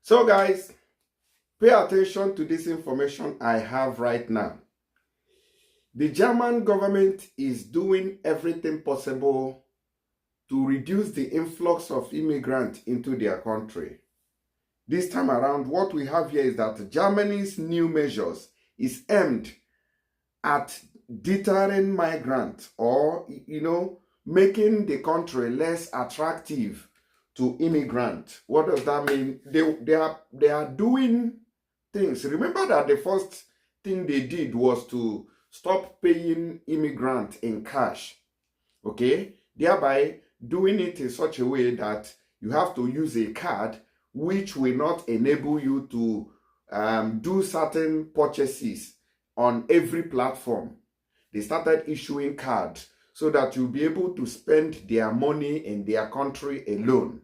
So guys, pay attention to this information I have right now. The German government is doing everything possible to reduce the influx of immigrants into their country. This time around, what we have here is that Germany's new measures is aimed at deterring migrants or, making the country less attractive to immigrants. What does that mean? They are doing things. Remember that the first thing they did was to stop paying immigrants in cash, okay? Thereby doing it in such a way that you have to use a card which will not enable you to do certain purchases on every platform. They started issuing cards so that you'll be able to spend their money in their country alone.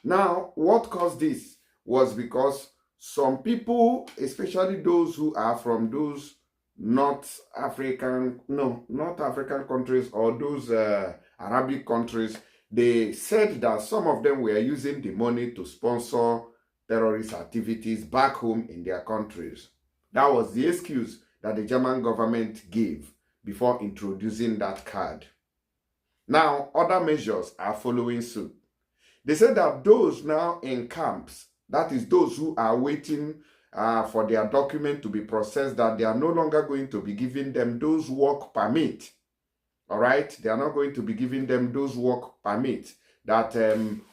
Now, what caused this was because some people, especially those who are from those not African countries or those Arabic countries, they said that some of them were using the money to sponsor terrorist activities back home in their countries. That was the excuse that the German government gave before introducing that card. Now, other measures are following suit. They said that those now in camps, that is those who are waiting for their document to be processed, that they are no longer going to be giving them those work permit. All right, they are not going to be giving them those work permits that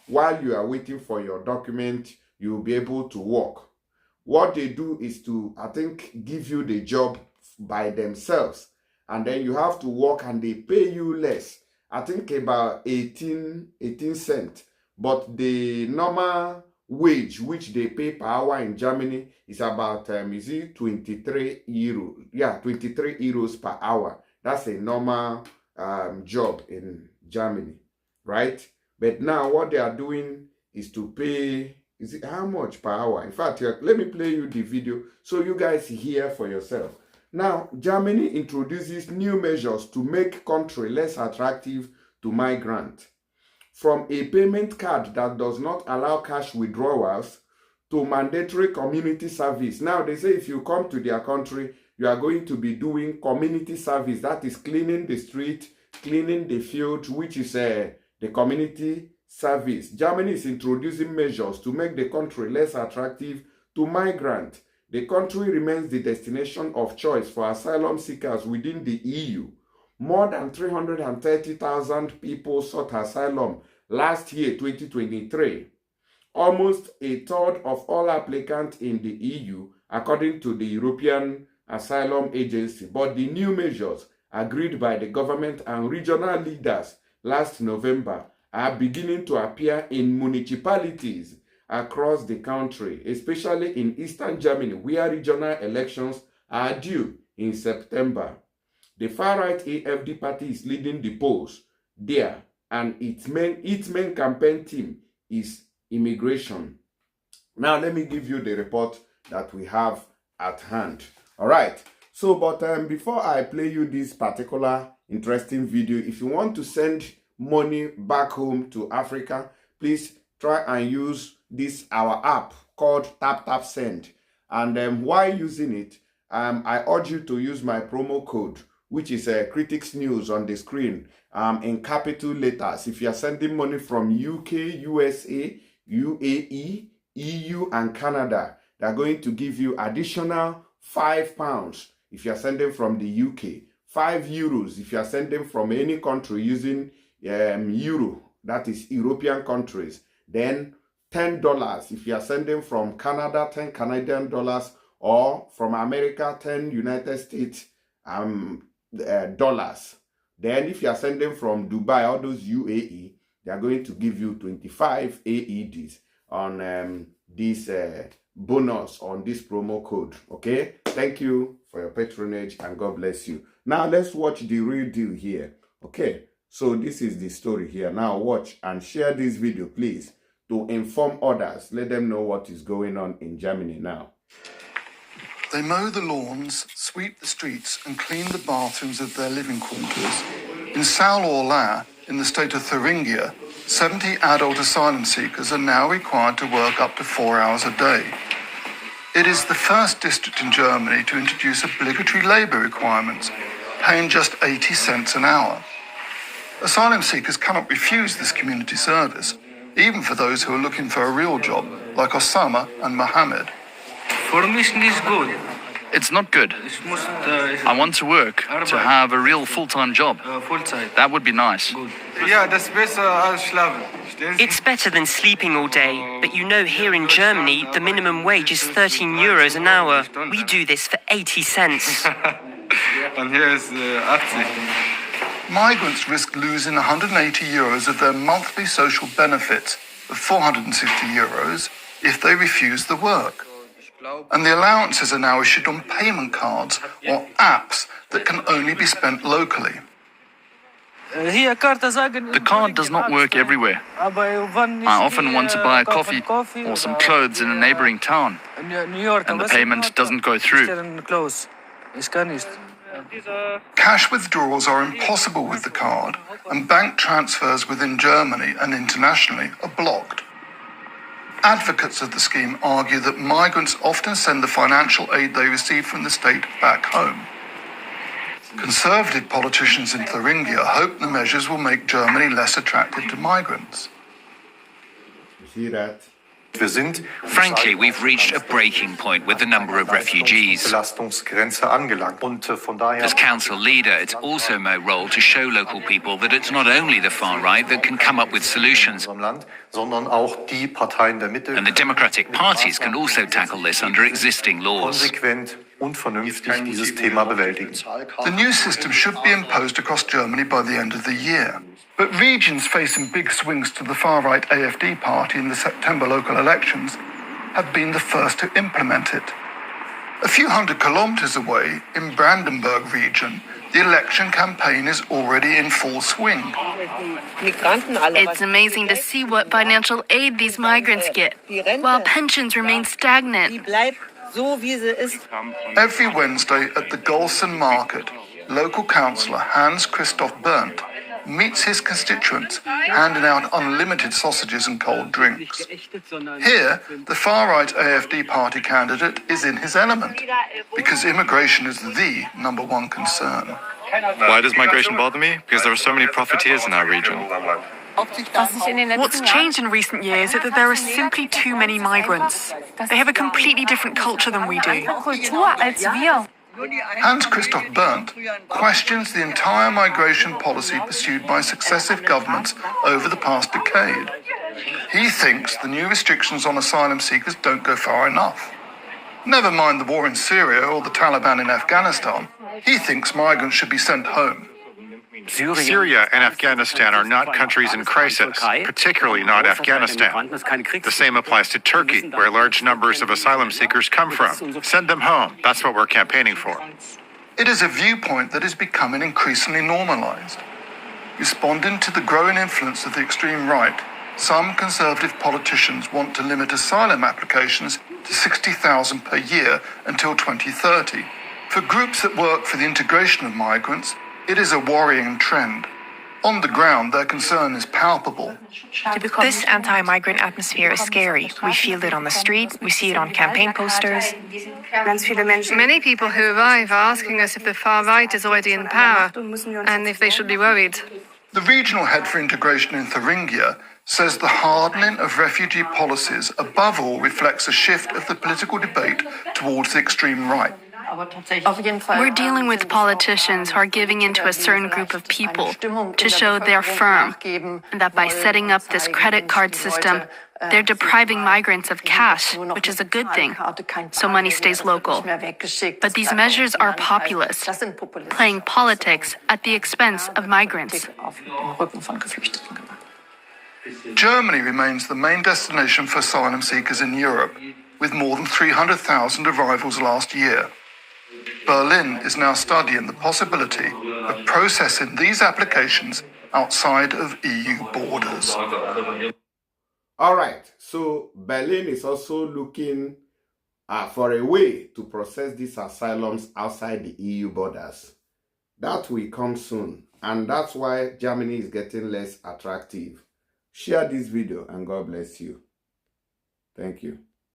while you are waiting for your document, you will be able to work. What they do is to, I think, give you the job by themselves, and then you have to work and they pay you less. I think about 18 cents, but the normal wage which they pay per hour in Germany is about 23 euro. Yeah, 23 euros per hour. That's a normal job in Germany, right? But now what they are doing is to pay, is it how much per hour? In fact, let me play you the video so you guys hear for yourself. Now, Germany introduces new measures to make country less attractive to migrants. From a payment card that does not allow cash withdrawals to mandatory community service. Now, they say if you come to their country, you are going to be doing community service. That is cleaning the street, cleaning the field, which is the community service. Germany is introducing measures to make the country less attractive to migrants. The country remains the destination of choice for asylum seekers within the EU. More than 330,000 people sought asylum last year, 2023. Almost a third of all applicants in the EU, according to the European Asylum Agency. But the new measures agreed by the government and regional leaders last November are beginning to appear in municipalities across the country, especially in eastern Germany, where regional elections are due in September. The far-right AfD party is leading the polls there, and its main campaign theme is immigration. Now, let me give you the report that we have at hand. All right. So, but before I play you this particular interesting video, if you want to send money back home to Africa, please try and use this our app called Tap Send. And while using it, I urge you to use my promo code, which is Critics News on the screen, in capital letters. If you are sending money from UK, USA, UAE, EU, and Canada, they are going to give you additional £5 if you are sending from the UK, €5 if you are sending from any country using euro, that is European countries, then $10 if you are sending from Canada, 10 Canadian dollars, or from America, 10 United States dollars. Then if you are sending from Dubai, all those UAE, they are going to give you 25 AEDs on this bonus on this promo code. Okay, thank you for your patronage and God bless you. Now let's watch the real deal here. Okay, so this is the story here. Now watch and share this video, please, to inform others. Let them know what is going on in Germany now. They mow the lawns, sweep the streets and clean the bathrooms of their living quarters. In Saarlouis, in the state of Thuringia, 70 adult asylum seekers are now required to work up to 4 hours a day. It is the first district in Germany to introduce obligatory labour requirements, paying just 80 cents an hour. Asylum seekers cannot refuse this community service, even for those who are looking for a real job, like Osama and Mohammed. For me, it's not good. It's not good. I want to work, to have a real full-time job. Full-time. That would be nice. Yeah, that's better als schlafen. It's better than sleeping all day, but you know here in Germany the minimum wage is 13 euros an hour. We do this for 80 cents. And here is 80. Migrants risk losing 180 euros of their monthly social benefits of 460 euros if they refuse the work. And the allowances are now issued on payment cards or apps that can only be spent locally. The card does not work everywhere. I often want to buy a coffee or some clothes in a neighboring town, and the payment doesn't go through. Cash withdrawals are impossible with the card, and bank transfers within Germany and internationally are blocked. Advocates of the scheme argue that migrants often send the financial aid they receive from the state back home. Conservative politicians in Thuringia hope the measures will make Germany less attractive to migrants. You see that? Frankly, we've reached a breaking point with the number of refugees. As council leader, it's also my role to show local people that it's not only the far right that can come up with solutions, and the democratic parties can also tackle this under existing laws. The new system should be imposed across Germany by the end of the year. But regions facing big swings to the far-right AfD party in the September local elections have been the first to implement it. A few hundred kilometres away, in Brandenburg region, the election campaign is already in full swing. It's amazing to see what financial aid these migrants get, while pensions remain stagnant. Every Wednesday at the Golsen market, local councillor Hans-Christoph Berndt meets his constituents, handing out unlimited sausages and cold drinks. Here, the far-right AfD party candidate is in his element, because immigration is the number one concern. Why does migration bother me? Because there are so many profiteers in our region. What's changed in recent years is that there are simply too many migrants. They have a completely different culture than we do. Hans-Christoph Berndt questions the entire migration policy pursued by successive governments over the past decade. He thinks the new restrictions on asylum seekers don't go far enough. Never mind the war in Syria or the Taliban in Afghanistan, he thinks migrants should be sent home. Syria and Afghanistan are not countries in crisis, particularly not Afghanistan. The same applies to Turkey, where large numbers of asylum seekers come from. Send them home. That's what we're campaigning for. It is a viewpoint that is becoming increasingly normalized. Responding to the growing influence of the extreme right, some conservative politicians want to limit asylum applications to 60,000 per year until 2030. For groups that work for the integration of migrants, it is a worrying trend. On the ground, their concern is palpable. This anti-migrant atmosphere is scary. We feel it on the street, we see it on campaign posters. Many people who arrive are asking us if the far right is already in power and if they should be worried. The regional head for integration in Thuringia says the hardening of refugee policies above all reflects a shift of the political debate towards the extreme right. We're dealing with politicians who are giving in to a certain group of people to show they're firm, and that by setting up this credit card system, they're depriving migrants of cash, which is a good thing, so money stays local. But these measures are populist, playing politics at the expense of migrants. Germany remains the main destination for asylum seekers in Europe, with more than 300,000 arrivals last year. Berlin is now studying the possibility of processing these applications outside of EU borders. All right, so Berlin is also looking for a way to process these asylums outside the EU borders. That will come soon, and that's why Germany is getting less attractive Share this video and God bless you. Thank you.